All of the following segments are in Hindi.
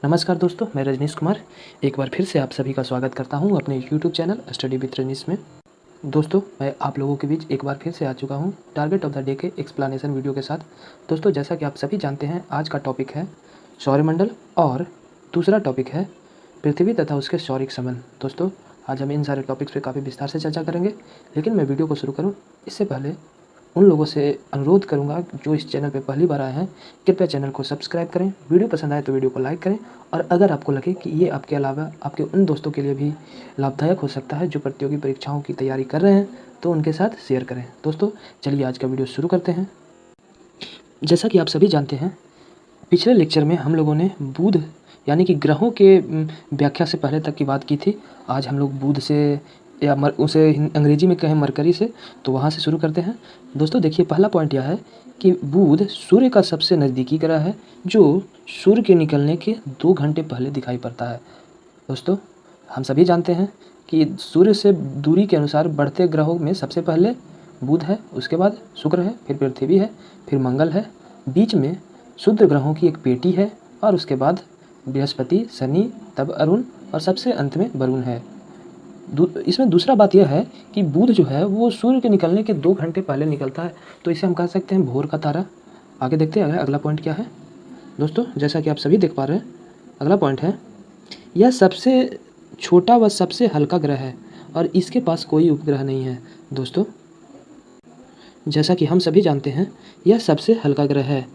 नमस्कार दोस्तों, मैं रजनीश कुमार एक बार फिर से आप सभी का स्वागत करता हूं अपने YouTube channel study with Rajneesh में। दोस्तों, मैं आप लोगों के बीच एक बार फिर से आ चुका हूं टारगेट ऑफ द डे के एक्सप्लेनेशन वीडियो के साथ। दोस्तों, जैसा कि आप सभी जानते हैं, आज का टॉपिक है सौरमंडल और दूसरा टॉपिक है पृथ्वी तथा उसके सौरिक संबंध। दोस्तों, आज हम इन सारे टॉपिक्स पे काफ़ी विस्तार से चर्चा करेंगे, लेकिन मैं वीडियो को शुरू करूँ इससे पहले उन लोगों से अनुरोध करूंगा जो इस चैनल पे पहली बार आए हैं, कृपया चैनल को सब्सक्राइब करें, वीडियो पसंद आए तो वीडियो को लाइक करें, और अगर आपको लगे कि ये आपके अलावा आपके उन दोस्तों के लिए भी लाभदायक हो सकता है जो प्रतियोगी परीक्षाओं की तैयारी कर रहे हैं, तो उनके साथ शेयर करें। दोस्तों, चलिए आज का वीडियो शुरू करते हैं। जैसा कि आप सभी जानते हैं, पिछले लेक्चर में हम लोगों ने बुध यानी कि ग्रहों के व्याख्या से पहले तक की बात की थी। आज हम लोग बुध से या उसे अंग्रेजी में कहें मरकरी से, तो वहाँ से शुरू करते हैं। दोस्तों देखिए, पहला पॉइंट यह है कि बुध सूर्य का सबसे नज़दीकी ग्रह है जो सूर्य के निकलने के 2 घंटे पहले दिखाई पड़ता है। दोस्तों, हम सभी जानते हैं कि सूर्य से दूरी के अनुसार बढ़ते ग्रहों में सबसे पहले बुध है, उसके बाद शुक्र है, फिर पृथ्वी है, फिर मंगल है, बीच में शुद्ध ग्रहों की एक पेटी है, और उसके बाद बृहस्पति, शनि, तब अरुण, और सबसे अंत में वरुण है। इसमें दूसरा बात यह है कि बुध जो है वो सूर्य के निकलने के 2 घंटे पहले निकलता है, तो इसे हम कह सकते हैं भोर का तारा। आगे देखते हैं अगला पॉइंट क्या है। दोस्तों, जैसा कि आप सभी देख पा रहे हैं, अगला पॉइंट है यह सबसे छोटा व सबसे हल्का ग्रह है और इसके पास कोई उपग्रह नहीं है। दोस्तों, जैसा कि हम सभी जानते हैं, यह सबसे हल्का ग्रह है,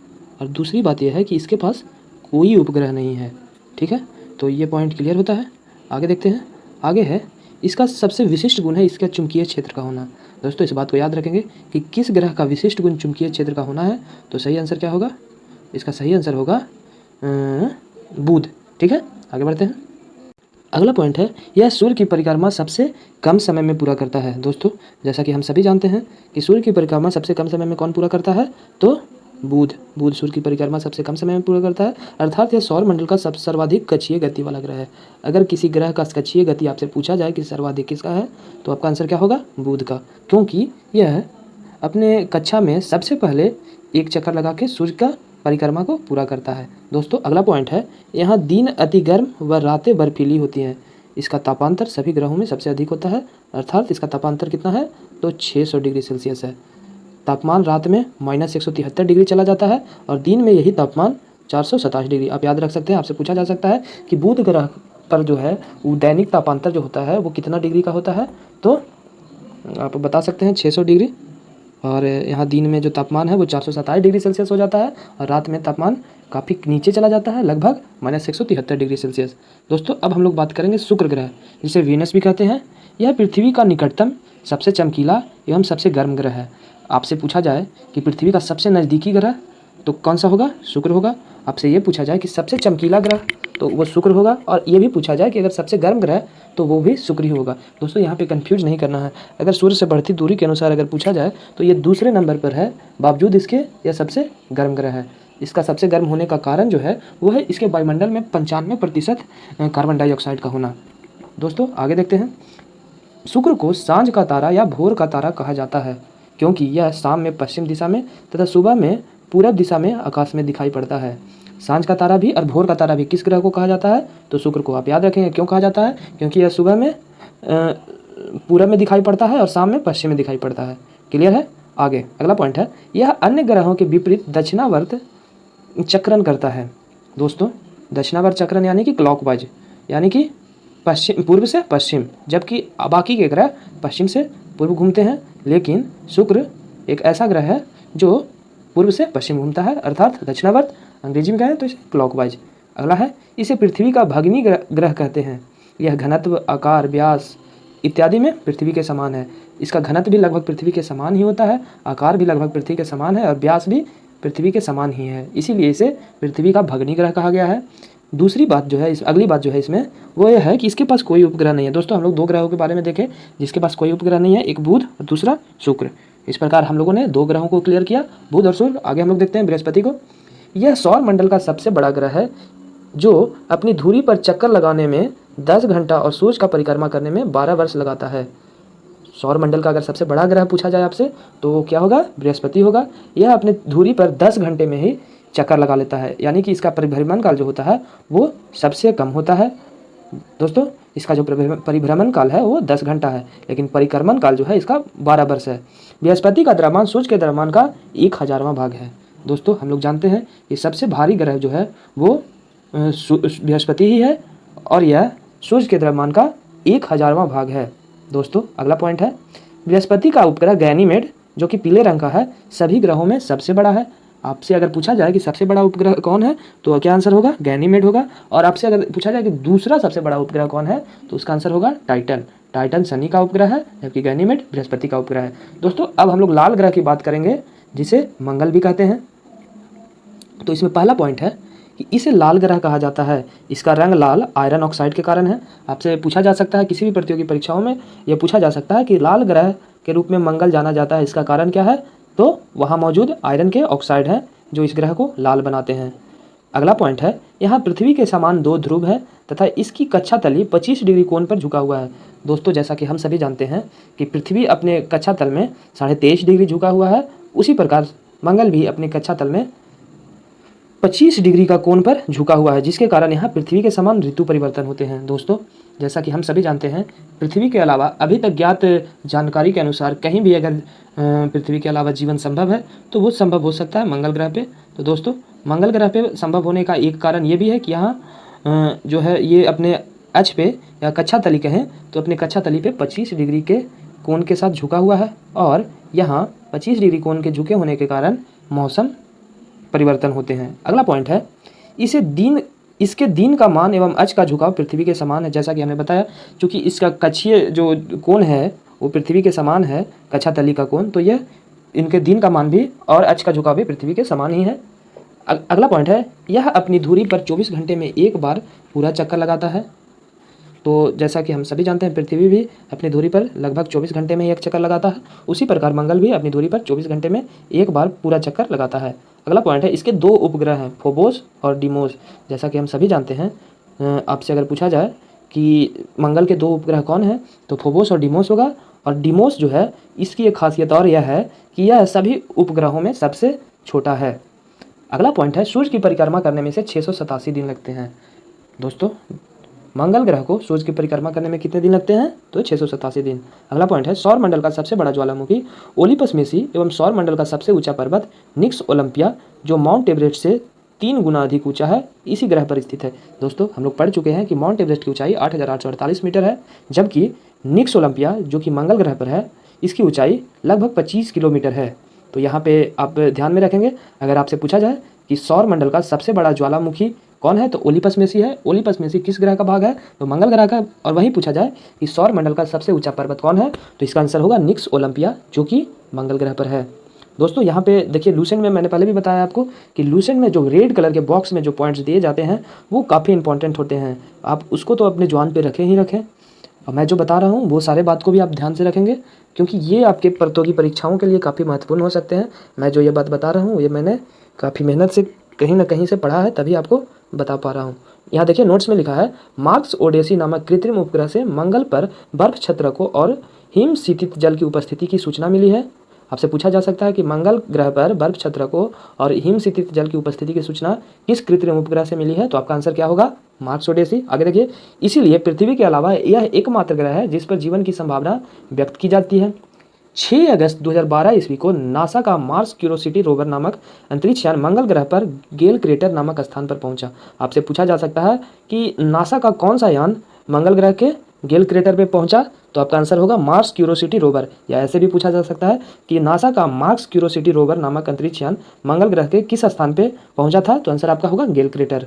और दूसरी बात यह है कि इसके पास कोई उपग्रह नहीं है। ठीक है, तो ये पॉइंट क्लियर होता है। आगे देखते हैं। आगे है इसका सबसे विशिष्ट गुण है इसका चुंबकीय क्षेत्र का होना। दोस्तों, इस बात को याद रखेंगे कि किस ग्रह का विशिष्ट गुण चुंबकीय क्षेत्र का होना है, तो सही आंसर क्या होगा? इसका सही आंसर होगा बुध। ठीक है, आगे बढ़ते हैं। अगला पॉइंट है यह सूर्य की परिक्रमा सबसे कम समय में पूरा करता है। दोस्तों, जैसा कि हम सभी जानते हैं कि सूर्य की परिक्रमा सबसे कम समय में कौन पूरा करता है, तो बुध सूर्य की परिक्रमा सबसे कम समय में पूरा करता है, अर्थात यह सौर मंडल का सर्वाधिक कक्षीय गति वाला ग्रह है। अगर किसी ग्रह का कक्षीय गति आपसे पूछा जाए कि सर्वाधिक किसका है, तो आपका आंसर क्या होगा? बुध का, क्योंकि यह अपने कक्षा में सबसे पहले एक चक्कर लगा के सूर्य का परिक्रमा को पूरा करता है। दोस्तों, अगला पॉइंट है यहाँ दिन अति गर्म व रातें बर्फीली होती हैं। इसका तापांतर सभी ग्रहों में सबसे अधिक होता है, अर्थात इसका तापांतर कितना है, तो 600 डिग्री सेल्सियस है। तापमान रात में -173 डिग्री चला जाता है और दिन में यही तापमान 427 डिग्री। आप याद रख सकते हैं, आपसे पूछा जा सकता है कि बुध ग्रह पर जो है वो दैनिक तापांतर जो होता है वो कितना डिग्री का होता है, तो आप बता सकते हैं 600 डिग्री, और यहाँ दिन में जो तापमान है वो 427 डिग्री सेल्सियस हो जाता है, और रात में तापमान काफ़ी नीचे चला जाता है, लगभग -173 डिग्री सेल्सियस। दोस्तों, अब हम लोग बात करेंगे शुक्र ग्रह, जिसे वीनस भी कहते हैं। यह पृथ्वी का निकटतम, सबसे चमकीला एवं सबसे गर्म ग्रह है। आपसे पूछा जाए कि पृथ्वी का सबसे नज़दीकी ग्रह तो कौन सा होगा? शुक्र होगा। आपसे ये पूछा जाए कि सबसे चमकीला ग्रह तो वो शुक्र होगा, और ये भी पूछा जाए कि अगर सबसे गर्म ग्रह तो वो भी शुक्र ही होगा। दोस्तों, यहाँ पे कंफ्यूज नहीं करना है। अगर सूर्य से बढ़ती दूरी के अनुसार अगर पूछा जाए तो ये दूसरे नंबर पर है, बावजूद इसके यह सबसे गर्म ग्रह है। इसका सबसे गर्म होने का कारण जो है वो है इसके वायुमंडल में 95% कार्बन डाइऑक्साइड का होना। दोस्तों, आगे देखते हैं। शुक्र को सांझ का तारा या भोर का तारा कहा जाता है, क्योंकि यह शाम में पश्चिम दिशा में तथा सुबह में पूरब दिशा में आकाश में दिखाई पड़ता है। सांझ का तारा भी और भोर का तारा भी किस ग्रह को कहा जाता है, तो शुक्र को। आप याद रखेंगे क्यों कहा जाता है, क्योंकि यह सुबह में पूरब में दिखाई पड़ता है और शाम में पश्चिम में दिखाई पड़ता है। क्लियर है? आगे अगला पॉइंट है यह अन्य ग्रहों के विपरीत दक्षिणावर्त चक्रण करता है। दोस्तों, दक्षिणावर्त चक्रण यानी कि क्लॉकवाइज, यानी कि पश्चिम पूर्व से पश्चिम, जबकि बाकी के ग्रह पश्चिम से पूर्व घूमते हैं, लेकिन शुक्र एक ऐसा ग्रह है जो पूर्व से पश्चिम घूमता है, अर्थात दक्षिणावर्त। अंग्रेजी में कहें तो इसे क्लॉकवाइज। अगला है इसे पृथ्वी का भगिनी ग्रह कहते हैं। यह घनत्व, आकार, व्यास इत्यादि में पृथ्वी के समान है। इसका घनत्व भी लगभग पृथ्वी के समान ही होता है, आकार भी लगभग पृथ्वी के समान है, और व्यास भी पृथ्वी के समान ही है, इसीलिए इसे पृथ्वी का भगिनी ग्रह कहा गया है। दूसरी बात जो है अगली बात जो है इसमें वो यह है कि इसके पास कोई उपग्रह नहीं है। दोस्तों, हम लोग 2 ग्रहों के बारे में देखें जिसके पास कोई उपग्रह नहीं है, एक बुध और दूसरा शुक्र। इस प्रकार हम लोगों ने 2 ग्रहों को क्लियर किया, बुध और शुक्र। आगे हम लोग देखते हैं बृहस्पति को। यह सौर मंडल का सबसे बड़ा ग्रह है जो अपनी धुरी पर चक्कर लगाने में 10 घंटा और सूर्य का परिक्रमा करने में 12 वर्ष लगाता है। सौर मंडल का अगर सबसे बड़ा ग्रह पूछा जाए आपसे तो क्या होगा? बृहस्पति होगा। यह अपने धुरी पर 10 घंटे में ही चक्कर लगा लेता है, यानी कि इसका परिभ्रमण काल जो होता है वो सबसे कम होता है। दोस्तों इसका जो परिभ्रमण काल है वो 10 घंटा है, लेकिन परिक्रमण काल जो है इसका 12 वर्ष है। बृहस्पति का द्रव्यमान सूर्य के द्रव्यमान का 1/1000वां भाग है। दोस्तों हम लोग जानते हैं कि सबसे भारी ग्रह जो है वो बृहस्पति ही है और यह सूर्य के द्रव्यमान का 1/1000वां भाग है। दोस्तों अगला पॉइंट है, बृहस्पति का उपग्रह गैनीमेड जो कि पीले रंग का है सभी ग्रहों में सबसे बड़ा है। आपसे अगर पूछा जाए कि सबसे बड़ा उपग्रह कौन है तो क्या आंसर होगा? गैनीमेड होगा। और आपसे अगर पूछा जाए कि दूसरा सबसे बड़ा उपग्रह कौन है तो उसका आंसर होगा टाइटन। टाइटन शनि का उपग्रह है जबकि गैनीमेड बृहस्पति का उपग्रह है। दोस्तों अब हम लोग लाल ग्रह की बात करेंगे जिसे मंगल भी कहते हैं। तो इसमें पहला पॉइंट है कि इसे लाल ग्रह कहा जाता है। इसका रंग लाल आयरन ऑक्साइड के कारण है। आपसे पूछा जा सकता है किसी भी प्रतियोगी परीक्षाओं में यह पूछा जा सकता है कि लाल ग्रह के रूप में मंगल जाना जाता है, इसका कारण क्या है? तो वहाँ मौजूद आयरन के ऑक्साइड हैं जो इस ग्रह को लाल बनाते हैं। अगला पॉइंट है, यहाँ पृथ्वी के समान 2 ध्रुव है तथा इसकी कक्षा तली 25 डिग्री कोण पर झुका हुआ है। दोस्तों जैसा कि हम सभी जानते हैं कि पृथ्वी अपने कक्षा तल में 23.5 डिग्री झुका हुआ है, उसी प्रकार मंगल भी अपने कक्षा तल में 25 डिग्री का कोण पर झुका हुआ है, जिसके कारण यहाँ पृथ्वी के समान ऋतु परिवर्तन होते हैं। दोस्तों जैसा कि हम सभी जानते हैं पृथ्वी के अलावा अभी तक ज्ञात जानकारी के अनुसार कहीं भी अगर पृथ्वी के अलावा जीवन संभव है तो वो संभव हो सकता है मंगल ग्रह पे। तो दोस्तों मंगल ग्रह पे संभव होने का एक कारण ये भी है कि यहाँ जो है ये अपने अक्ष पे या कक्षा तली कहें तो अपने कक्षा तली पे 25 डिग्री के कोण के साथ झुका हुआ है और यहाँ 25 डिग्री कोण के झुके होने के कारण मौसम परिवर्तन होते हैं। अगला पॉइंट है, इसके दिन का मान एवं अक्ष का झुकाव पृथ्वी के समान है। जैसा कि हमने बताया क्योंकि इसका कक्षीय जो कोण है वो पृथ्वी के समान है, कक्षा तली का कोण, तो यह इनके दिन का मान भी और अक्ष का झुकाव भी पृथ्वी के समान ही है। अगला पॉइंट है, यह अपनी धुरी पर 24 घंटे में एक बार पूरा चक्कर लगाता है। तो जैसा कि हम सभी जानते हैं पृथ्वी भी अपनी धुरी पर लगभग 24 घंटे में एक चक्कर लगाता है, उसी प्रकार मंगल भी अपनी धुरी पर 24 घंटे में एक बार पूरा चक्कर लगाता है। अगला पॉइंट है, इसके 2 उपग्रह हैं, फोबोस और डीमोस। जैसा कि हम सभी जानते हैं, आपसे अगर पूछा जाए कि मंगल के 2 उपग्रह कौन हैं तो फोबोस और डीमोस होगा। और डीमोस जो है इसकी एक खासियत और यह है कि यह सभी उपग्रहों में सबसे छोटा है। अगला पॉइंट है, सूर्य की परिक्रमा करने में से 687 दिन लगते हैं। दोस्तों मंगल ग्रह को सूर्य की परिक्रमा करने में कितने दिन लगते हैं तो 687 दिन। अगला पॉइंट है, सौर मंडल का सबसे बड़ा ज्वालामुखी ओलिपस मेसी एवं सौर मंडल का सबसे ऊंचा पर्वत निक्स ओलंपिया जो माउंट एवरेस्ट से 3 गुना अधिक ऊंचा है, इसी ग्रह पर स्थित है। दोस्तों हम लोग पढ़ चुके हैं कि माउंट एवरेस्ट की ऊंचाई 8848 मीटर है, जबकि निक्स ओलंपिया जो कि मंगल ग्रह पर है इसकी ऊंचाई लगभग 25 किलोमीटर है। तो यहाँ पे आप ध्यान में रखेंगे, अगर आपसे पूछा जाए कि सौर मंडल का सबसे बड़ा ज्वालामुखी कौन है तो ओलिपस मेसी है। ओलिपस मेसी किस ग्रह का भाग है तो मंगल ग्रह का। और वहीं पूछा जाए कि सौर मंडल का सबसे ऊंचा पर्वत कौन है तो इसका आंसर होगा निक्स ओलंपिया जो कि मंगल ग्रह पर है। दोस्तों यहाँ पे देखिए लूसेंट में मैंने पहले भी बताया आपको कि लूसेंट में जो रेड कलर के बॉक्स में जो पॉइंट्स दिए जाते हैं वो काफ़ी इंपॉर्टेंट होते हैं। आप उसको तो अपने जुबान पे रखें ही रखें, और मैं जो बता रहा हूँ वो सारे बात को भी आप ध्यान से रखेंगे क्योंकि ये आपके प्रतियोगी परीक्षाओं के लिए काफ़ी महत्वपूर्ण हो सकते हैं। मैं जो ये बात बता रहा हूँ ये मैंने काफ़ी मेहनत से कहीं ना कहीं से पढ़ा है, तभी आपको बता पा रहा हूँ। यहाँ देखिए नोट्स में लिखा है, मार्स ओडेसी नामक कृत्रिम उपग्रह से मंगल पर बर्फ छत्रकों और हिम शीतित जल की उपस्थिति की सूचना मिली है। आपसे पूछा जा सकता है कि मंगल ग्रह पर बर्फ छत्रकों और हिम शीतित जल की उपस्थिति की सूचना किस कृत्रिम उपग्रह से मिली है तो आपका आंसर क्या होगा? Mars Odyssey. आगे देखिए, इसीलिए पृथ्वी के अलावा यह एकमात्र ग्रह है जिस पर जीवन की संभावना व्यक्त की जाती है। 6 अगस्त 2012 ईस्वी को नासा का मार्स क्यूरोसिटी रोवर नामक अंतरिक्ष यान मंगल ग्रह पर गेल क्रेटर नामक स्थान पर पहुंचा। आपसे पूछा जा सकता है कि नासा का कौन सा यान मंगल ग्रह के गेल क्रेटर पे पहुंचा तो आपका आंसर होगा मार्स क्यूरोसिटी रोवर। या ऐसे भी पूछा जा सकता है कि नासा का मार्स क्यूरोसिटी रोवर नामक अंतरिक्ष यान मंगल ग्रह के किस स्थान पर पहुंचा था तो आंसर आपका होगा गेल क्रेटर।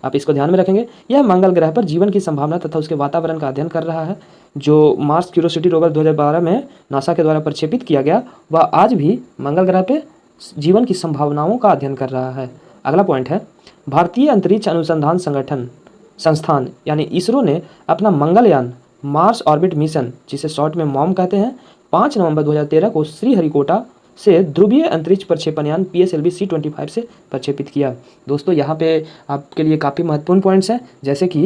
आप इसको ध्यान में रखेंगे। यह मंगल ग्रह पर जीवन की संभावना तथा उसके वातावरण का अध्ययन कर रहा है। जो मार्स क्यूरोसिटी रोवर 2012 में नासा के द्वारा प्रक्षेपित किया गया वह आज भी मंगल ग्रह पे जीवन की संभावनाओं का अध्ययन कर रहा है। अगला पॉइंट है, भारतीय अंतरिक्ष अनुसंधान संस्थान यानी इसरो ने अपना मंगलयान मार्स ऑर्बिट मिशन, जिसे शॉर्ट में मॉम कहते हैं, 5 नवंबर 2013 को श्रीहरिकोटा से ध्रुवीय अंतरिक्ष प्रक्षेपण यान PSLV C-25 से प्रक्षेपित किया। दोस्तों यहाँ पे आपके लिए काफ़ी महत्वपूर्ण पॉइंट्स हैं, जैसे कि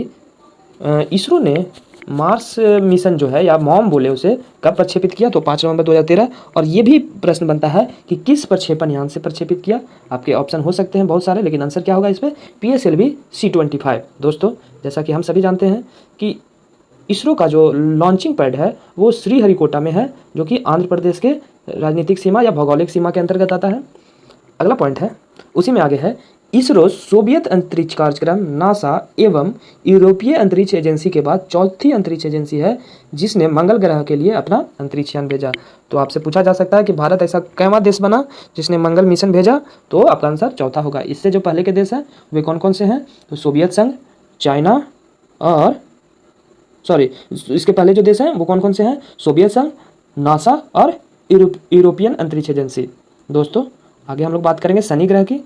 इसरो ने मार्स मिशन जो है, या मॉम बोले उसे, कब प्रक्षेपित किया? तो 5 नवंबर 2013। और ये भी प्रश्न बनता है कि किस प्रक्षेपण यान से प्रक्षेपित किया? आपके ऑप्शन हो सकते हैं बहुत सारे, लेकिन आंसर क्या होगा इसमें? PSLV C-25। दोस्तों, जैसा कि हम सभी जानते हैं कि इसरो का जो लॉन्चिंग पैड है वो श्रीहरिकोटा में है, जो कि आंध्र प्रदेश के राजनीतिक सीमा या भौगोलिक सीमा के अंतर्गत आता है। अगला पॉइंट है, उसी में आगे है, इसरो सोवियत अंतरिक्ष कार्यक्रम, नासा एवं यूरोपीय अंतरिक्ष एजेंसी के बाद चौथी अंतरिक्ष एजेंसी है जिसने मंगल ग्रह के लिए अपना अंतरिक्ष यान भेजा। तो आपसे पूछा जा सकता है कि भारत ऐसा कैवा देश बना जिसने मंगल मिशन भेजा? तो आपका आंसर चौथा होगा। इससे जो पहले के देश हैं वे कौन कौन से हैं? तो सोवियत संघ, चाइना और इसके पहले जो देश हैं वो कौन कौन से हैं? सोवियत संघ, नासा और यूरोपियन अंतरिक्ष एजेंसी। दोस्तों, आगे हम लोग बात करेंगे शनि ग्रह की।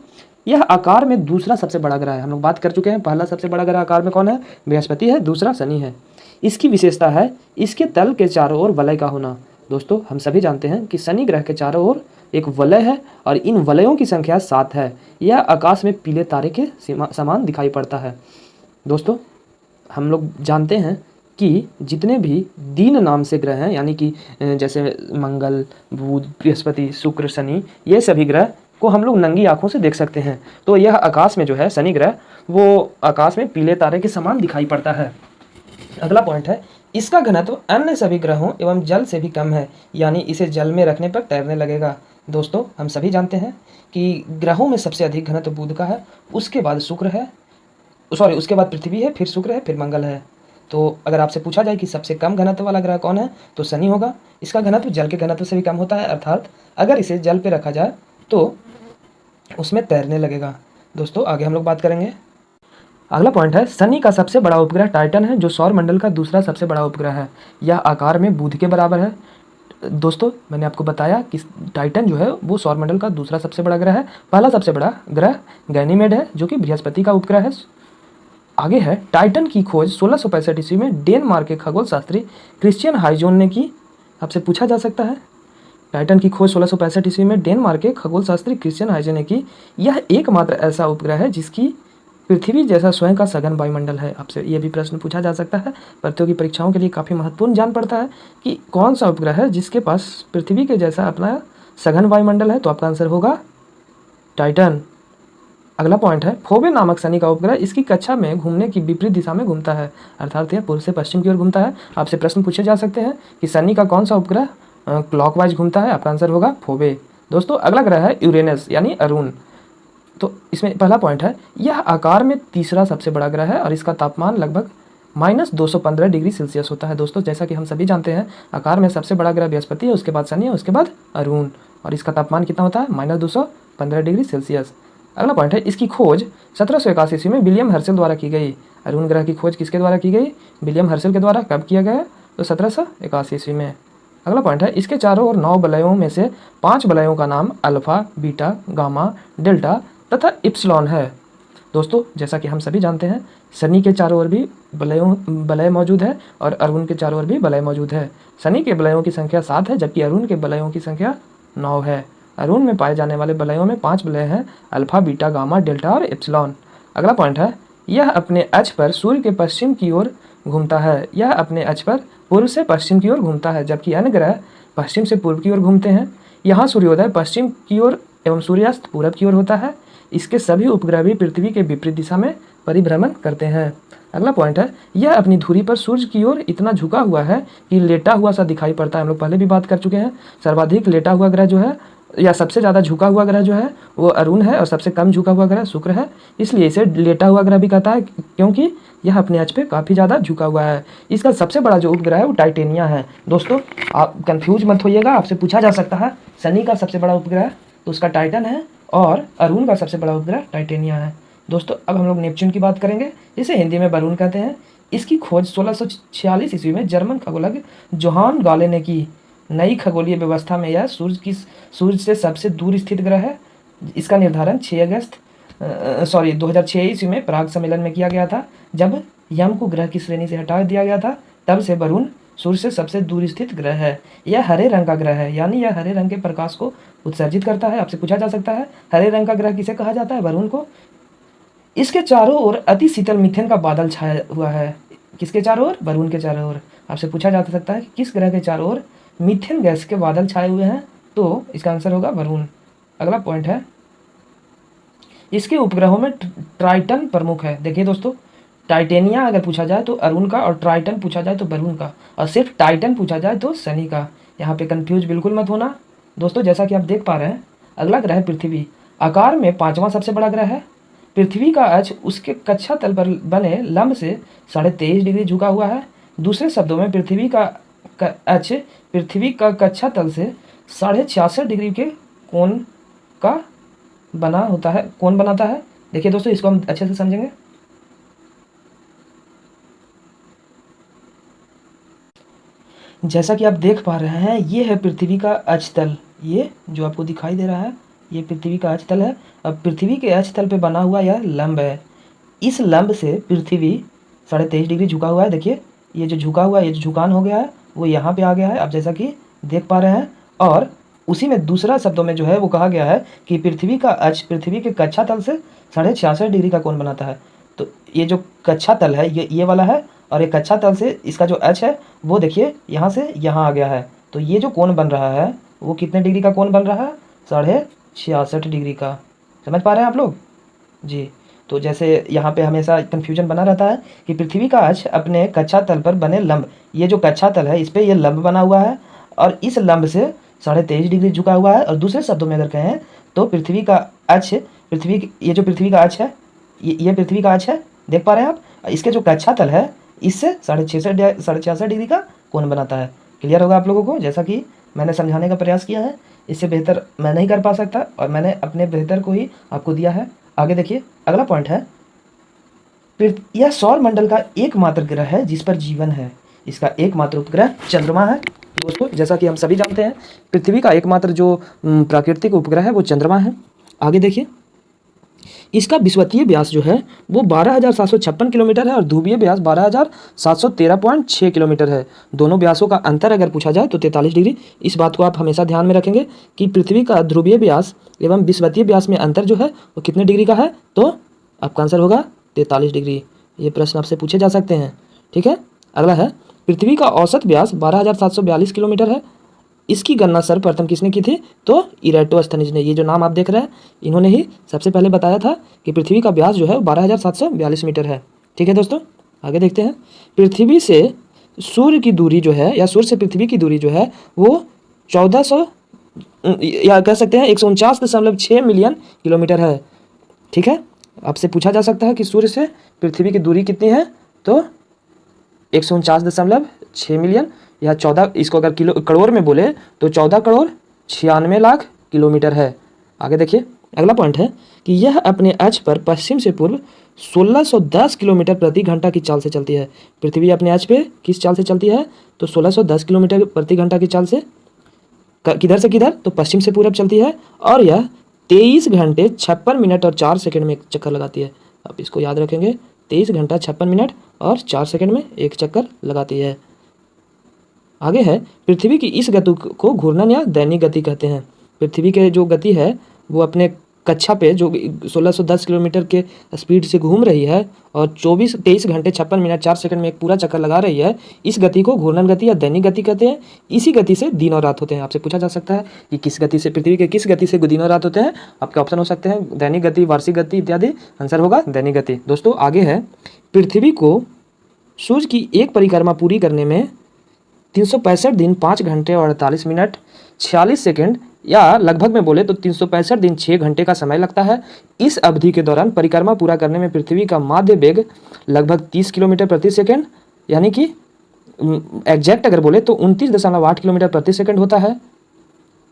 यह आकार में दूसरा सबसे बड़ा ग्रह है। हम लोग बात कर चुके हैं, पहला सबसे बड़ा ग्रह आकार में कौन है? बृहस्पति है, दूसरा शनि है। इसकी विशेषता है इसके तल के चारों ओर वलय का होना। दोस्तों, हम सभी जानते हैं कि शनि ग्रह के चारों ओर एक वलय है और इन वलयों की संख्या 7 है। यह आकाश में पीले तारे के समान दिखाई पड़ता है। दोस्तों, हम लोग जानते हैं कि जितने भी दीन नाम से ग्रह हैं, यानी कि जैसे मंगल, बुध, बृहस्पति, शुक्र, शनि, ये सभी ग्रह को हम लोग नंगी आंखों से देख सकते हैं। तो यह आकाश में जो है शनि ग्रह, वो आकाश में पीले तारे के समान दिखाई पड़ता है। अगला पॉइंट है, इसका घनत्व अन्य सभी ग्रहों एवं जल से भी कम है, यानी इसे जल में रखने पर तैरने लगेगा। दोस्तों, हम सभी जानते हैं कि ग्रहों में सबसे अधिक घनत्व बुध का है, उसके बाद शुक्र है, उसके बाद पृथ्वी है, फिर शुक्र है, फिर मंगल है। तो अगर आपसे पूछा जाए कि सबसे कम घनत्व वाला ग्रह कौन है, तो शनि होगा। इसका घनत्व जल के घनत्व से भी कम होता है, अर्थात अगर इसे जल पे रखा जाए तो उसमें तैरने लगेगा। दोस्तों, आगे हम लोग बात करेंगे। अगला पॉइंट है, शनि का सबसे बड़ा उपग्रह टाइटन है, जो सौर मंडल का दूसरा सबसे बड़ा उपग्रह है। यह आकार में बुध के बराबर है। दोस्तों, मैंने आपको बताया कि टाइटन जो है वो सौर मंडल का दूसरा सबसे बड़ा ग्रह है। पहला सबसे बड़ा ग्रह गैनीमेड है, जो कि बृहस्पति का उपग्रह है। आगे है, टाइटन की खोज 1665 ईस्वी में डेनमार्क के खगोल शास्त्री क्रिश्चियन हाइजोन ने की। आपसे पूछा जा सकता है, टाइटन की खोज 1665 ईस्वी में डेनमार्क के खगोल शास्त्री क्रिश्चियन हाइजोन ने की। यह एकमात्र ऐसा उपग्रह है जिसकी पृथ्वी जैसा स्वयं का सघन वायुमंडल है। आपसे यह भी प्रश्न पूछा जा सकता है, प्रतियोगी परीक्षाओं के लिए काफ़ी महत्वपूर्ण जान पड़ता है कि कौन सा उपग्रह है जिसके पास पृथ्वी के जैसा अपना सघन वायुमंडल है। तो आपका आंसर होगा टाइटन। अगला पॉइंट है, फोबे नामक शनि का उपग्रह इसकी कक्षा में घूमने की विपरीत दिशा में घूमता है, अर्थात यह पूर्व से पश्चिम की ओर घूमता है। आपसे प्रश्न पूछे जा सकते हैं कि शनि का कौन सा उपग्रह क्लॉकवाइज घूमता है? आपका आंसर होगा फोबे। दोस्तों, अगला ग्रह है यूरेनस यानी अरुण। तो इसमें पहला पॉइंट है, यह आकार में तीसरा सबसे बड़ा ग्रह है और इसका तापमान लगभग -215 डिग्री सेल्सियस होता है। दोस्तों, जैसा कि हम सभी जानते हैं, आकार में सबसे बड़ा ग्रह बृहस्पति है, उसके बाद शनि है, उसके बाद अरुण, और इसका तापमान कितना होता है? -215 डिग्री सेल्सियस। अगला पॉइंट है, इसकी खोज 1781 ईस्वी में विलियम हर्शल द्वारा की गई। अरुण ग्रह की खोज किसके द्वारा की गई? विलियम हर्शल के द्वारा। कब किया गया? तो 1781 ईस्वी में। अगला पॉइंट है, इसके चारों ओर 9 वलयों में से 5 वलयों का नाम अल्फा, बीटा, गामा, डेल्टा तथा इप्सिलॉन है। दोस्तों, जैसा कि हम सभी जानते हैं, शनि के चारों ओर भी वलय मौजूद है और अरुण के चारों ओर भी वलय मौजूद है। शनि के वलयों की संख्या 7 है, जबकि अरुण के वलयों की संख्या 9 है। अरुण में पाए जाने वाले वलयों में 5 वलय हैं, अल्फा, बीटा, गामा, डेल्टा और इप्सिलॉन। अगला पॉइंट है, यह अपने अक्ष पर सूर्य के पश्चिम की ओर घूमता है। यह अपने अक्ष पर पूर्व से पश्चिम की ओर घूमता है, जबकि अन्य ग्रह पश्चिम से पूर्व की ओर घूमते हैं। यहाँ सूर्योदय पश्चिम की ओर एवं सूर्यास्त पूरब की ओर होता है। इसके सभी उपग्रह भी पृथ्वी के विपरीत दिशा में परिभ्रमण करते हैं। अगला पॉइंट है, यह अपनी धुरी पर सूर्य की ओर इतना झुका हुआ है कि लेटा हुआ सा दिखाई पड़ता है। हम लोग पहले भी बात कर चुके हैं, सर्वाधिक लेटा हुआ ग्रह जो है या सबसे ज़्यादा झुका हुआ ग्रह जो है वो अरुण है और सबसे कम झुका हुआ ग्रह शुक्र है। इसलिए इसे लेटा हुआ ग्रह भी कहता है, क्योंकि यह अपने अक्ष पे काफ़ी ज़्यादा झुका हुआ है। इसका सबसे बड़ा जो उपग्रह है वो टाइटेनिया है। दोस्तों, आप कंफ्यूज मत होइएगा, आपसे पूछा जा सकता है शनि का सबसे बड़ा उपग्रह तो उसका टाइटन है और अरुण का सबसे बड़ा उपग्रह टाइटेनिया है। दोस्तों, अब हम लोग नेपच्यून की बात करेंगे, जिसे हिंदी में बरून कहते हैं। इसकी खोज 1646 ईस्वी में जर्मन खगोलज्ञ जोहान गाले ने की। नई खगोलीय व्यवस्था में यह सूर्य से सबसे दूर स्थित ग्रह है। इसका निर्धारण 2006 ईस्वी में प्राग सम्मेलन में किया गया था, जब यम को ग्रह की श्रेणी से हटा दिया गया था। तब से वरुण सूर्य से सबसे दूर स्थित ग्रह है। यह हरे रंग का ग्रह है, यानी यह हरे रंग के प्रकाश को उत्सर्जित करता है। आपसे पूछा जा सकता है हरे रंग का ग्रह किसे कहा जाता है? वरुण को। इसके चारों ओर अति शीतल मीथेन का बादल छाया हुआ है। किसके चारों ओर? वरुण के चारों ओर। आपसे पूछा जा सकता है कि किस ग्रह के चारों ओर मीथेन गैस के बादल छाए हुए हैं? तो इसका आंसर होगा वरुण। अगला पॉइंट है, इसके उपग्रहों में ट्राइटन प्रमुख है। देखिए दोस्तों, टाइटेनिया अगर पूछा जाए तो अरुण का, और ट्राइटन पूछा जाए तो वरुण का, और सिर्फ टाइटन पूछा जाए तो शनि का। यहाँ पे कंफ्यूज बिल्कुल मत होना दोस्तों। जैसा कि आप देख पा रहे हैं, अगला ग्रह है पृथ्वी। आकार में 5वां सबसे बड़ा ग्रह है। पृथ्वी का अक्ष उसके कक्षा तल पर बने लंब से 23.5 डिग्री झुका हुआ है। दूसरे शब्दों में पृथ्वी का अक्ष पृथ्वी का कक्षा तल से 66.5 डिग्री के कोण का बना होता है, कौन बनाता है? देखिए दोस्तों, इसको हम अच्छे से समझेंगे। जैसा कि आप देख पा रहे हैं, ये है पृथ्वी का अक्षतल। ये जो आपको दिखाई दे रहा है, ये पृथ्वी का अक्षतल है। अब पृथ्वी के अक्षतल पे बना हुआ यह लंब है। इस लंब से पृथ्वी 23.5 डिग्री झुका हुआ है। देखिए, ये जो झुका हुआ है, ये जो झुकान हो गया है, वो यहाँ पे आ गया है, आप जैसा कि देख पा रहे हैं। और उसी में दूसरा शब्दों में जो है वो कहा गया है कि पृथ्वी का अक्ष पृथ्वी के कक्षा तल से 66.5 डिग्री का कोण बनाता है। तो ये जो कक्षा तल है, ये वाला है, और ये कक्षा तल से इसका जो अक्ष है वो देखिए यहाँ से यहाँ आ गया है। तो ये जो कोण बन रहा है वो कितने डिग्री का कोण बन रहा है? 66.5 डिग्री का। समझ पा रहे हैं आप लोग जी? तो जैसे यहाँ पे हमेशा कन्फ्यूजन बना रहता है कि पृथ्वी का अक्ष अपने कक्षा तल पर बने लंब, ये जो कक्षा तल है इस पर ये लंब बना हुआ है, और इस लंब से 23.5 डिग्री झुका हुआ है। और दूसरे शब्दों में अगर कहें तो पृथ्वी का अक्ष, ये जो पृथ्वी का अक्ष है, ये पृथ्वी का अक्ष है, देख पा रहे हैं आप? इसके जो कक्षा तल है इससे 66.5 डिग्री का कोण बनाता है। क्लियर होगा आप लोगों को? जैसा कि मैंने समझाने का प्रयास किया है, इससे बेहतर मैं नहीं कर पा सकता, और मैंने अपने बेहतर को ही आपको दिया है। आगे देखिए, अगला पॉइंट है, यह सौर मंडल का एकमात्र ग्रह है जिस पर जीवन है। इसका एकमात्र उपग्रह चंद्रमा है। दोस्तों, जैसा कि हम सभी जानते हैं, पृथ्वी का एकमात्र जो प्राकृतिक उपग्रह है वो चंद्रमा है। आगे देखिए, इसका विषुवतीय व्यास जो है वो 12,756 किलोमीटर है, और ध्रुवीय व्यास 12,713.6 किलोमीटर है। दोनों व्यासों का अंतर अगर पूछा जाए तो 43 डिग्री। इस बात को आप हमेशा ध्यान में रखेंगे कि पृथ्वी का ध्रुवीय व्यास एवं विषुवतीय व्यास में अंतर जो है वो कितने डिग्री का है? तो आपका आंसर होगा 43 डिग्री। ये प्रश्न आपसे पूछे जा सकते हैं, ठीक है। अगला है, पृथ्वी का औसत व्यास 12,742 किलोमीटर है। इसकी गणना सर्वप्रथम किसने की थी? तो इरेटोस्थनीज ने। ये जो नाम आप देख रहे हैं, इन्होंने ही सबसे पहले बताया था कि पृथ्वी का व्यास जो है 12,742 मीटर है, ठीक है दोस्तों। आगे देखते हैं, पृथ्वी से सूर्य की दूरी जो है, या सूर्य से पृथ्वी की दूरी जो है वो 1400 या कह सकते हैं 149.6 मिलियन किलोमीटर है, ठीक है। आपसे पूछा जा सकता है कि सूर्य से पृथ्वी की दूरी कितनी है? तो 149.6 मिलियन, या 14, इसको अगर करोड़ में बोले तो 14,96,00,000 किलोमीटर है। आगे देखिए, अगला पॉइंट है कि यह अपने अक्ष पर पश्चिम से पूर्व 1610 किलोमीटर प्रति घंटा की चाल से चलती है। पृथ्वी अपने अक्ष पे किस चाल से चलती है? तो 1610 किलोमीटर प्रति घंटा की चाल से। किधर से किधर? तो पश्चिम से पूरब चलती है, और यह 23 घंटे 56 मिनट और 4 सेकंड में एक चक्कर लगाती है। आप इसको याद रखेंगे, 23 घंटा 56 मिनट और 4 सेकंड में एक चक्कर लगाती है। आगे है, पृथ्वी की इस गति को घूर्णन या दैनिक गति कहते हैं। पृथ्वी के जो गति है वो अपने कक्षा पे जो 1610 किलोमीटर के स्पीड से घूम रही है, और 23 घंटे 56 मिनट 4 सेकंड में एक पूरा चक्कर लगा रही है, इस गति को घूर्णन गति या दैनिक गति कहते हैं। इसी गति से दिन और रात होते हैं। आपसे पूछा जा सकता है कि किस गति से, पृथ्वी के किस गति से दिन और रात होते हैं? आपके ऑप्शन हो सकते हैं दैनिक गति, वार्षिक गति इत्यादि। आंसर होगा दैनिक गति। दोस्तों, आगे है, पृथ्वी को सूर्य की एक परिक्रमा पूरी करने में 365 दिन 5 घंटे और 48 मिनट 46 सेकंड, या लगभग में बोले तो 365 दिन 6 घंटे का समय लगता है। इस अवधि के दौरान परिक्रमा पूरा करने में पृथ्वी का माध्य वेग लगभग 30 किलोमीटर प्रति सेकंड, यानी कि एग्जैक्ट अगर बोले तो 29.8 किलोमीटर प्रति सेकंड होता है।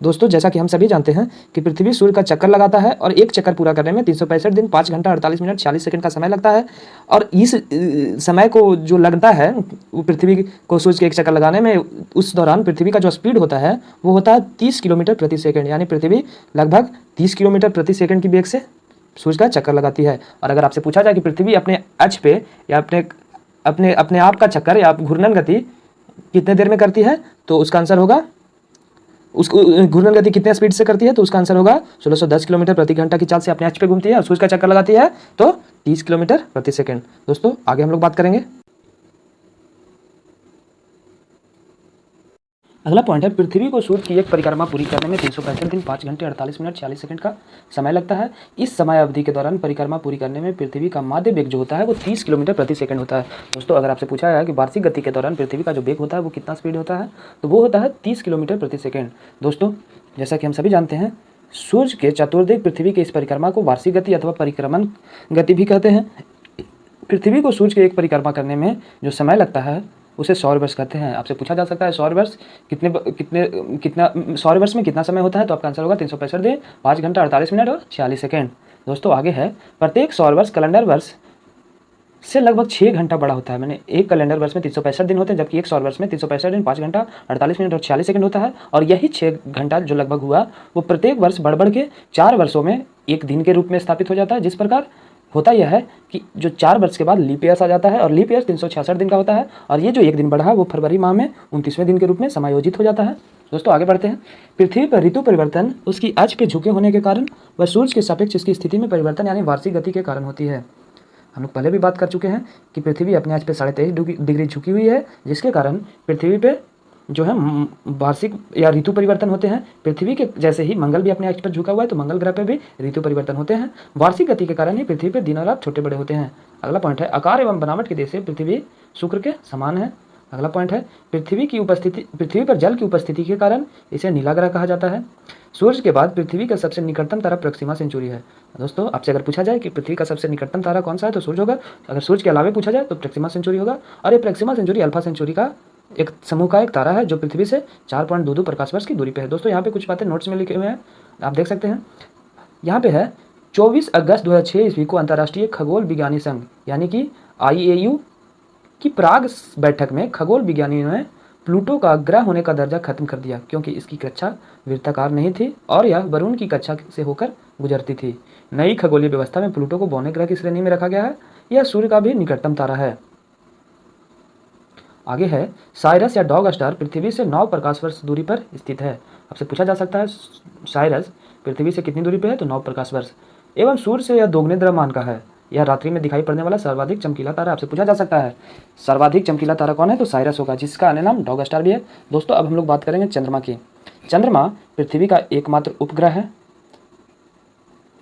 दोस्तों, जैसा कि हम सभी जानते हैं कि पृथ्वी सूर्य का चक्कर लगाता है, और एक चक्कर पूरा करने में 365 दिन 5 घंटा 48 मिनट 46 सेकंड का समय लगता है। और इस समय को जो लगता है वो पृथ्वी को सूर्य के एक चक्कर लगाने में, उस दौरान पृथ्वी का जो स्पीड होता है वो होता है 30 किलोमीटर प्रति सेकंड, यानी पृथ्वी लगभग 30 किलोमीटर प्रति सेकंड की वेग से सूर्य का चक्कर लगाती है। और अगर आपसे पूछा जाए कि पृथ्वी अपने अक्ष पे या अपने आप का चक्कर या घूर्णन गति कितने देर में करती है, तो उसका आंसर होगा, उसको घूर्णन गति कितने स्पीड से करती है, तो उसका आंसर होगा 1610 किलोमीटर प्रति घंटा की चाल से अपने अक्ष पे घूमती है और सूर्य का चक्कर लगाती है, तो 30 किलोमीटर प्रति सेकंड। दोस्तों, आगे हम लोग बात करेंगे अगला पॉइंट है, पृथ्वी को सूर्य की एक परिक्रमा पूरी करने में 365 दिन 5 घंटे 48 मिनट 46 सेकंड का समय लगता है। इस समय अवधि के दौरान परिक्रमा पूरी करने में पृथ्वी का माध्य वेग जो होता है वो 30 किलोमीटर प्रति सेकंड होता है। दोस्तों अगर आपसे पूछा है कि वार्षिक गति के दौरान पृथ्वी का जो वेग होता है वो कितना स्पीड होता है, तो वो होता है 30 किलोमीटर प्रति सेकंड। दोस्तों जैसा कि हम सभी जानते हैं, सूर्य के चतुर्दिक पृथ्वी की इस परिक्रमा को वार्षिक गति अथवा परिक्रमण गति भी कहते हैं। पृथ्वी को सूर्य के एक परिक्रमा करने में जो समय लगता है उसे सौर वर्ष कहते हैं। आपसे पूछा जा सकता है सौर वर्ष कितना सौर वर्ष में कितना समय होता है, तो आपका आंसर होगा 365 दिन 5 घंटा 48 मिनट और 46 सेकंड। दोस्तों आगे है, प्रत्येक सौर वर्ष कैलेंडर वर्ष से लगभग 6 घंटा बड़ा होता है। मैंने एक कैलेंडर वर्ष में 365 दिन होते हैं, जबकि एक सौर वर्ष में 365 दिन 5 घंटा 48 मिनट और 46 सेकंड होता है। और यही 6 घंटा जो लगभग हुआ वो प्रत्येक वर्ष बढ़ के 4 वर्षों में एक दिन के रूप में स्थापित हो जाता है। जिस प्रकार होता यह है कि जो 4 वर्ष के बाद लीप ईयर्स आ जाता है और लीप ईयर्स 366 दिन का होता है, और ये जो एक दिन बढ़ा है वो फरवरी माह में 29वें दिन के रूप में समायोजित हो जाता है। दोस्तों आगे बढ़ते हैं, पृथ्वी पर ऋतु परिवर्तन उसकी अक्ष पे झुके होने के कारण व सूर्य के सापेक्ष उसकी स्थिति में परिवर्तन यानी वार्षिक गति के कारण होती है। हम लोग पहले भी बात कर चुके हैं कि पृथ्वी अपने अक्ष पे 23.5 डिग्री झुकी हुई है, जिसके कारण पृथ्वी पे जो है वार्षिक या ऋतु परिवर्तन होते हैं। पृथ्वी के जैसे ही मंगल भी अपने अक्ष पर झुका हुआ है, तो मंगल ग्रह पे भी ऋतु परिवर्तन होते हैं। वार्षिक गति के कारण ही पृथ्वी पे दिन और रात छोटे बड़े होते हैं। अगला पॉइंट है, आकार एवं बनावट की दृष्टि से पृथ्वी शुक्र के समान है। अगला पॉइंट है, पृथ्वी पर जल की उपस्थिति के कारण इसे नीला ग्रह कहा जाता है। सूर्य के बाद पृथ्वी का सबसे निकटतम तारा प्रोक्सिमा सेंचुरी है। दोस्तों आपसे अगर पूछा जाए कि पृथ्वी का सबसे निकटतम तारा कौन सा है, तो सूर्य होगा। अगर सूर्य के अलावा पूछा जाए तो प्रोक्सिमा सेंचुरी होगा। और ये प्रोक्सिमा सेंचुरी अल्फा सेंचुरी का एक समूह का एक तारा है जो पृथ्वी से 4.22 प्रकाश वर्ष की दूरी पे है। दोस्तों यहाँ पे कुछ बातें नोट्स में लिखे हुए हैं, आप देख सकते हैं। यहाँ पे है 24 अगस्त 2006 ईस्वी को अंतर्राष्ट्रीय खगोल विज्ञानी संघ यानी कि IAU की प्राग बैठक में खगोल विज्ञानियों ने प्लूटो का ग्रह होने का दर्जा खत्म कर दिया, क्योंकि इसकी कक्षा वृत्ताकार नहीं थी और यह वरुण की कक्षा से होकर गुजरती थी। नई खगोलीय व्यवस्था में प्लूटो को बौने ग्रह की श्रेणी में रखा गया है। यह सूर्य का भी निकटतम तारा है। आगे है, साइरस या डॉग स्टार पृथ्वी से 9 प्रकाश वर्ष दूरी पर स्थित है। आपसे पूछा जा सकता है साइरस पृथ्वी से कितनी दूरी पर है, तो 9 प्रकाश वर्ष। एवं सूर्य से यह दोगुने द्रव्यमान का है। यह रात्रि में दिखाई पड़ने वाला सर्वाधिक चमकीला तारा। आपसे पूछा जा सकता है सर्वाधिक चमकीला तारा कौन है, तो साइरस होगा, जिसका अन्य नाम डॉग स्टार भी है। दोस्तों अब हम लोग बात करेंगे चंद्रमा की। चंद्रमा पृथ्वी का एकमात्र उपग्रह है।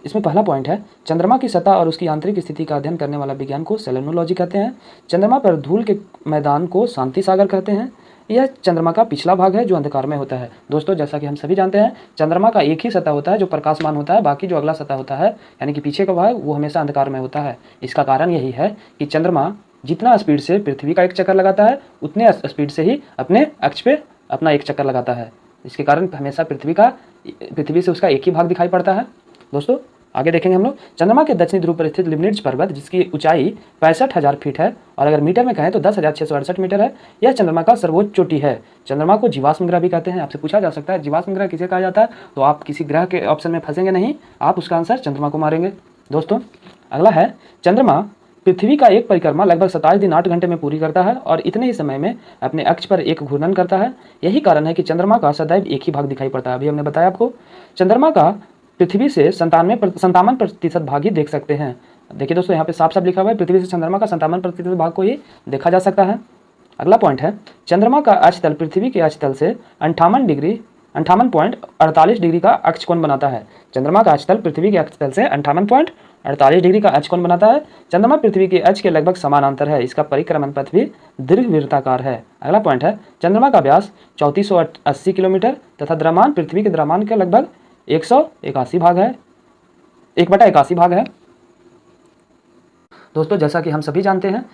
इसमें पहला पॉइंट है, चंद्रमा की सतह और उसकी आंतरिक स्थिति का अध्ययन करने वाला विज्ञान को सेलेनोलॉजी कहते हैं। चंद्रमा पर धूल के मैदान को शांति सागर कहते हैं। यह चंद्रमा का पिछला भाग है जो अंधकार में होता है। दोस्तों जैसा कि हम सभी जानते हैं, चंद्रमा का एक ही सतह होता है जो प्रकाशमान होता है, बाकी जो अगला सतह होता है यानी कि पीछे का भाग वो हमेशा अंधकार में होता है। इसका कारण यही है कि चंद्रमा जितना स्पीड से पृथ्वी का एक चक्कर लगाता है उतने स्पीड से ही अपने अक्ष पे अपना एक चक्कर लगाता है। इसके कारण हमेशा पृथ्वी से उसका एक ही भाग दिखाई पड़ता है। दोस्तों आगे देखेंगे हम लोग, चंद्रमा के दक्षिणी ध्रुव पर स्थित लिबनिट्ज पर्वत, जिसकी ऊंचाई 65,000 फीट है और अगर मीटर में कहें तो 10,668 मीटर है, यह चंद्रमा का सर्वोच्च चोटी है। चंद्रमा को जीवाश्म ग्रह भी कहते हैं। आपसे पूछा जा सकता है जीवाश्म ग्रह किसे कहा जाता है, तो आप किसी ग्रह के ऑप्शन में फंसेंगे नहीं, आप उसका आंसर चंद्रमा को मारेंगे। दोस्तों अगला है, चंद्रमा पृथ्वी का एक परिक्रमा लगभग 27 दिन 8 घंटे में पूरी करता है और इतने ही समय में अपने अक्ष पर एक घूर्णन करता है। यही कारण है कि चंद्रमा का सदैव एक ही भाग दिखाई पड़ता है। अभी हमने बताया आपको, चंद्रमा का पृथ्वी से 57% भाग ही देख सकते हैं। देखिए दोस्तों यहाँ पे साफ साफ लिखा हुआ है, पृथ्वी से चंद्रमा का 57% भाग को ही देखा जा सकता है। अगला पॉइंट है, चंद्रमा का अक्षतल पृथ्वी के अक्षतल से 58.48 डिग्री का अक्ष कोण बनाता है। चंद्रमा का अक्षतल पृथ्वी के अक्षतल से 58.48 डिग्री का अक्ष कोण बनाता है। चंद्रमा पृथ्वी के अक्ष के लगभग समानांतर है। इसका परिक्रमण पथ भी दीर्घवृत्ताकार है। अगला पॉइंट है, चंद्रमा का व्यास 3480 किलोमीटर तथा द्रव्यमान पृथ्वी के द्रव्यमान के लगभग 181 भाग है, 1/81 भाग है। दोस्तों जैसा कि हम सभी जानते हैं,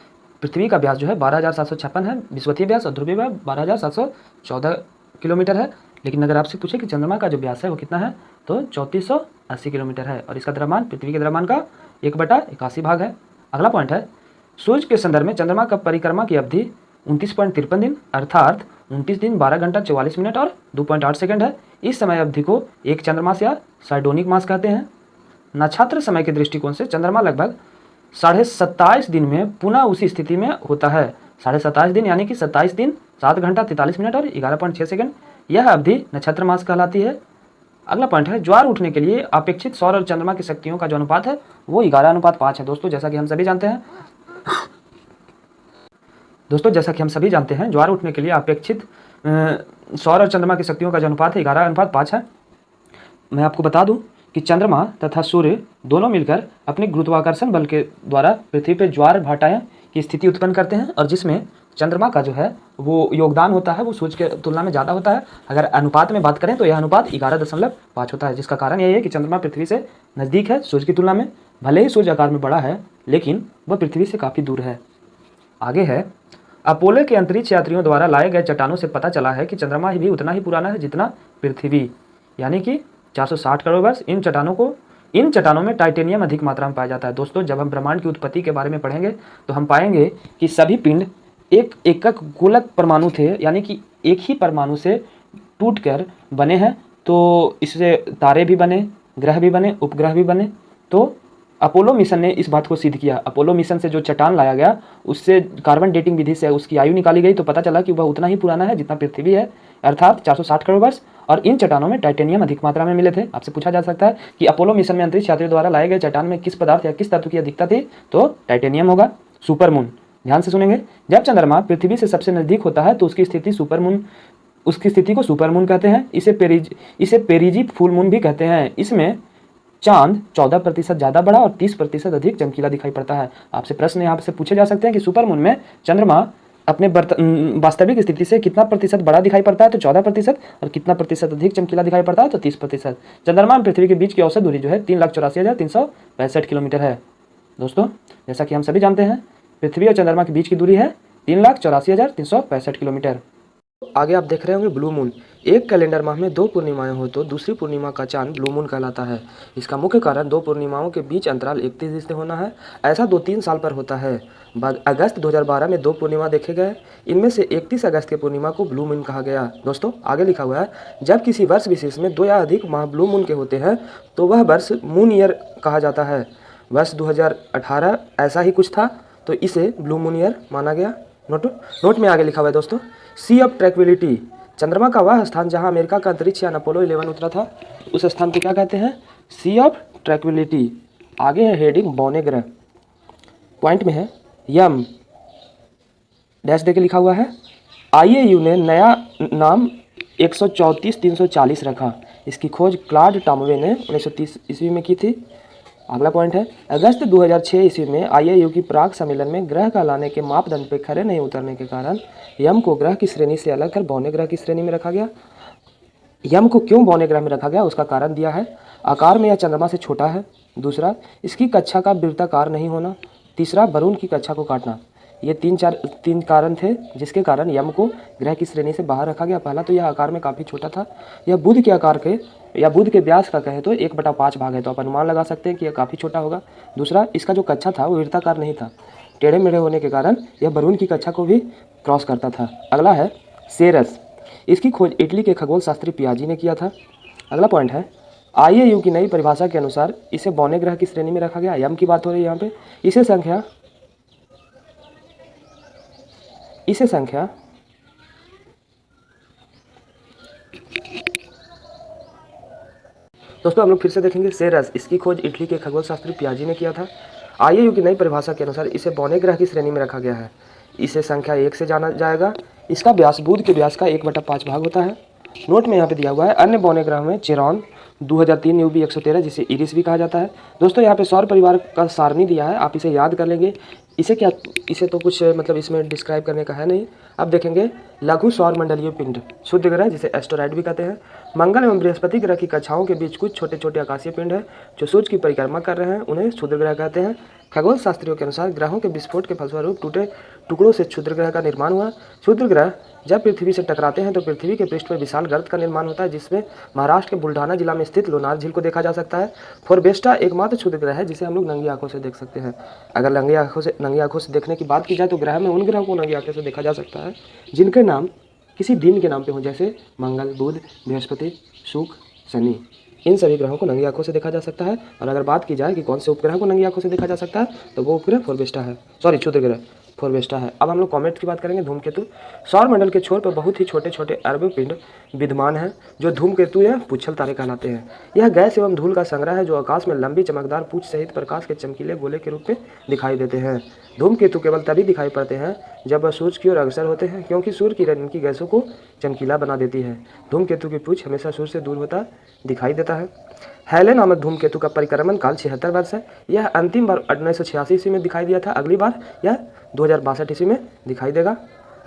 पृथ्वी का व्यास जो है 12,756 है, विषुवतीय व्यास और ध्रुवीय व्यास 12,714 किलोमीटर है। लेकिन अगर आपसे पूछे कि चंद्रमा का जो व्यास है वो कितना है, तो 3480 किलोमीटर है और इसका द्रव्यमान पृथ्वी के द्रव्यमान का 1/81 भाग है। अगला पॉइंट है, सूर्य के संदर्भ में चंद्रमा का परिक्रमा की अवधि 29.53 दिन अर्थात 29 दिन 12 घंटा 44 मिनट और 2.8 सेकंड है। इस समय अवधि को एक चंद्रमास या साइडोनिक मास कहते हैं। नक्षत्र समय के दृष्टिकोण से चंद्रमा लगभग 27.5 दिन में पुनः उसी स्थिति में होता है। 27.5 दिन यानी कि 27 दिन 7 घंटा 43 मिनट और 11.6 सेकंड, यह अवधि नक्षत्र मास कहलाती है। अगला पॉइंट है, ज्वार उठने के लिए अपेक्षित सौर और चंद्रमा की शक्तियों का जो अनुपात है वो 11:5 है। दोस्तों जैसा कि हम सभी जानते हैं ज्वार उठने के लिए अपेक्षित सौर और चंद्रमा की शक्तियों का जो अनुपात है 11:5 है। मैं आपको बता दूं कि चंद्रमा तथा सूर्य दोनों मिलकर अपने गुरुत्वाकर्षण बल के द्वारा पृथ्वी पर ज्वार भाटाएं की स्थिति उत्पन्न करते हैं, और जिसमें चंद्रमा का जो है वो योगदान होता है वो सूर्य के तुलना में ज़्यादा होता है। अगर अनुपात में बात करें तो यह अनुपात 11.5 होता है, जिसका कारण यही है कि चंद्रमा पृथ्वी से नज़दीक है सूर्य की तुलना में। भले ही सूर्य आकार में बड़ा है लेकिन वह पृथ्वी से काफ़ी दूर है। आगे है, अपोलो के अंतरिक्ष यात्रियों द्वारा लाए गए चट्टानों से पता चला है कि चंद्रमा भी उतना ही पुराना है जितना पृथ्वी, यानी कि 460 करोड़ वर्ष। इन चट्टानों में टाइटेनियम अधिक मात्रा में पाया जाता है। दोस्तों, जब हम ब्रह्मांड की उत्पत्ति के बारे में पढ़ेंगे तो हम पाएंगे कि सभी पिंड एक एकक गोलक परमाणु थे, यानी कि एक ही परमाणु से टूटकर बने हैं। तो इससे तारे भी बने, ग्रह भी बने, उपग्रह भी बने। तो अपोलो मिशन ने इस बात को सिद्ध किया। अपोलो मिशन से जो चट्टान लाया गया उससे कार्बन डेटिंग विधि से उसकी आयु निकाली गई, तो पता चला कि वह उतना ही पुराना है जितना पृथ्वी है, अर्थात 460 करोड़ वर्ष। और इन चट्टानों में टाइटेनियम अधिक मात्रा में मिले थे। आपसे पूछा जा सकता है कि अपोलो मिशन में अंतरिक्ष यात्रियों द्वारा लाए गए चट्टान में किस पदार्थ या किस तत्व की अधिकता थी, तो टाइटेनियम होगा। सुपरमून, ध्यान से सुनेंगे। जब चंद्रमा पृथ्वी से सबसे नजदीक होता है तो उसकी स्थिति को सुपरमून कहते हैं। इसे पेरिजी फुल मून भी कहते हैं। इसमें चांद 14% ज़्यादा बड़ा और 30% अधिक चमकीला दिखाई पड़ता है। आपसे प्रश्न यहाँ से पूछे जा सकते हैं कि सुपरमून में चंद्रमा अपने वास्तविक स्थिति से कितना प्रतिशत बड़ा दिखाई पड़ता है, तो 14%, और कितना प्रतिशत अधिक चमकीला दिखाई पड़ता है, तो 30%। चंद्रमा और पृथ्वी के बीच की औसत दूरी जो है 3,84,365 किलोमीटर है। दोस्तों, जैसा कि हम सभी जानते हैं, पृथ्वी और चंद्रमा के बीच की दूरी है 3,84,365 किलोमीटर। आगे आप देख रहे होंगे ब्लू मून। एक कैलेंडर माह में 2 पूर्णिमाएं हो तो दूसरी पूर्णिमा का चांद ब्लू मून कहलाता है। इसका मुख्य कारण 2 पूर्णिमाओं के बीच अंतराल 31 दिन से होना है। ऐसा 2-3 साल पर होता है। अगस्त 2012 में 2 पूर्णिमा देखे गए। इनमें से 31 अगस्त के पूर्णिमा को ब्लू मून कहा गया। दोस्तों, आगे लिखा हुआ है, जब किसी वर्ष विशेष में 2 या अधिक माह ब्लू मून के होते हैं तो वह वर्ष मून ईयर कहा जाता है। वर्ष 2018 ऐसा ही कुछ था, तो इसे ब्लू मून ईयर माना गया। नोट में आगे लिखा हुआ है दोस्तों, सी ऑफ ट्रैंक्विलिटी। चंद्रमा का वह स्थान जहां अमेरिका का अंतरिक्ष यान अपोलो 11 उतरा था, उस स्थान को क्या कहते हैं? सी ऑफ ट्रैंक्विलिटी। आगे है हेडिंग बौने ग्रह। पॉइंट में है यम डैश देके लिखा हुआ है। आईएयू ने नया नाम 134-340 रखा। इसकी खोज क्लॉड टॉमवे ने 1930 ईस्वी में की थी। अगला पॉइंट है, अगस्त 2006 ईस्वी में आईएयू की प्राग सम्मेलन में ग्रह कहलाने के मापदंड पर खरे नहीं उतरने के कारण यम को ग्रह की श्रेणी से अलग कर बौने ग्रह की श्रेणी में रखा गया। यम को क्यों बौने ग्रह में रखा गया, उसका कारण दिया है। आकार में यह चंद्रमा से छोटा है। दूसरा, इसकी कक्षा का वृत्ताकार नहीं होना। तीसरा, वरुण की कक्षा को काटना। ये 3 कारण थे जिसके कारण यम को ग्रह की श्रेणी से बाहर रखा गया। पहला तो यह आकार में काफ़ी छोटा था। यह बुध के आकार के या बुध के व्यास का कहे तो 1/5 भाग है, तो आप अनुमान लगा सकते हैं कि यह काफ़ी छोटा होगा। दूसरा, इसका जो कक्षा था वो वृत्ताकार नहीं था। टेढ़े मेढ़े होने के कारण यह वरुण की कक्षा को भी क्रॉस करता था। अगला है सेरस। इसकी खोज इटली के खगोल शास्त्री पियाजी ने किया था। अगला पॉइंट है, आईएयू की नई परिभाषा के अनुसार इसे बौने ग्रह की श्रेणी में रखा गया। यम की बात हो रही है यहाँ पे। इसे संख्या दोस्तों हम लोग फिर से देखेंगे सेरस। इसकी खोज इटली के खगोल शास्त्री पियाजी ने किया था। आईएयू की नई परिभाषा के अनुसार इसे बौने ग्रह की श्रेणी में रखा गया है। इसे संख्या 1 से जाना जाएगा। इसका व्यास बुध के व्यास का 1/5 भाग होता है। नोट में यहाँ पे दिया हुआ है, अन्य बौने ग्रह में चेरॉन 2003 यूबी 113 जिसे इरिस भी कहा जाता है। दोस्तों, यहाँ पे सौर परिवार का सारणी दिया है, आप इसे याद कर लेंगे। इसे तो कुछ मतलब इसमें डिस्क्राइब करने का है नहीं। अब देखेंगे लघु सौर मंडलीय पिंड, शुद्ध ग्रह जिसे एस्टेरॉइड भी कहते हैं। मंगल एवं बृहस्पति ग्रह की कक्षाओं के बीच कुछ छोटे छोटे आकाशीय पिंड हैं जो सूर्य की परिक्रमा कर रहे हैं, उन्हें क्षुद्र ग्रह कहते हैं। खगोल शास्त्रियों के अनुसार ग्रहों के विस्फोट के फलस्वरूप टूटे टुकड़ों से क्षुद्र ग्रह का निर्माण हुआ। क्षुद्र ग्रह जब पृथ्वी से टकराते हैं तो पृथ्वी के पृष्ठ पर विशाल गर्त का निर्माण होता है, जिसमें महाराष्ट्र के बुल्ढाना जिला में स्थित लोनार झील को देखा जा सकता है। फोरबेस्टा एकमात्र क्षुद्र ग्रह है जिसे हम लोग नंगी आंखों से देख सकते हैं। अगर नंगी आंखों से देखने की बात की जाए तो ग्रह में उन ग्रहों को नंगी आंखों से देखा जा सकता है जिनके नाम किसी दिन के नाम पे हो, जैसे मंगल, बुध, बृहस्पति, शुक्र, शनि। इन सभी ग्रहों को नंगी आंखों से देखा जा सकता है। और अगर बात की जाए कि कौन से उपग्रह को नंगी आंखों से देखा जा सकता है तो वो उपग्रह फोरबेस्टा है, क्षुद्र ग्रह। फोरवेस्टा है। अब हम लोग कॉमेट की बात करेंगे। धूमकेतु सौर मंडल के छोर पर बहुत ही छोटे छोटे अरबों पिंड विद्यमान हैं जो धूमकेतु या पुच्छल तारे कहलाते हैं। यह गैस एवं धूल का संग्रह है जो आकाश में लंबी चमकदार पूंछ सहित प्रकाश के चमकीले गोले के रूप में दिखाई देते हैं। धूमकेतु केवल तभी दिखाई पड़ते हैं जब वह सूर्य की ओर अग्रसर होते हैं, क्योंकि सूर्य किरण इनकी गैसों को चमकीला बना देती है। धूमकेतु की पूंछ हमेशा सूर्य से दूर होता दिखाई देता है। हैले नामक धूमकेतु का परिक्रमण काल 76 वर्ष है। यह अंतिम बार 1986 ईस्वी में दिखाई दिया था। अगली बार यह 2062 ईस्वी में दिखाई देगा।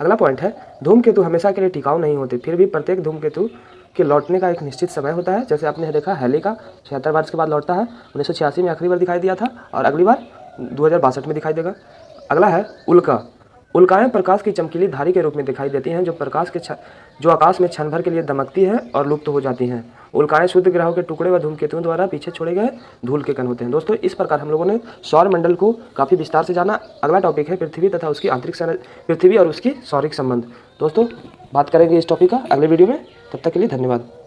अगला पॉइंट है, धूमकेतु हमेशा के लिए टिकाऊ नहीं होते, फिर भी प्रत्येक धूमकेतु के लौटने का एक निश्चित समय होता है। जैसे आपने देखा हैले का 76 वर्ष के बाद लौटता है, 1986 में आखिरी बार दिखाई दिया था और अगली बार 2062 में दिखाई देगा। अगला है उल्का। उल्काएं प्रकाश की चमकीली धारी के रूप में दिखाई देती हैं जो आकाश में क्षण भर के लिए दमकती है और लुप्त हो जाती हैं। उल्काएं शुद्ध ग्रहों के टुकड़े व धूमकेतुओं द्वारा पीछे छोड़े गए धूल के कण होते हैं। दोस्तों, इस प्रकार हम लोगों ने सौर मंडल को काफ़ी विस्तार से जाना। अगला टॉपिक है पृथ्वी तथा उसकी पृथ्वी और उसकी सौरिक संबंध। दोस्तों, बात करेंगे इस टॉपिक का अगले वीडियो में। तब तक के लिए धन्यवाद।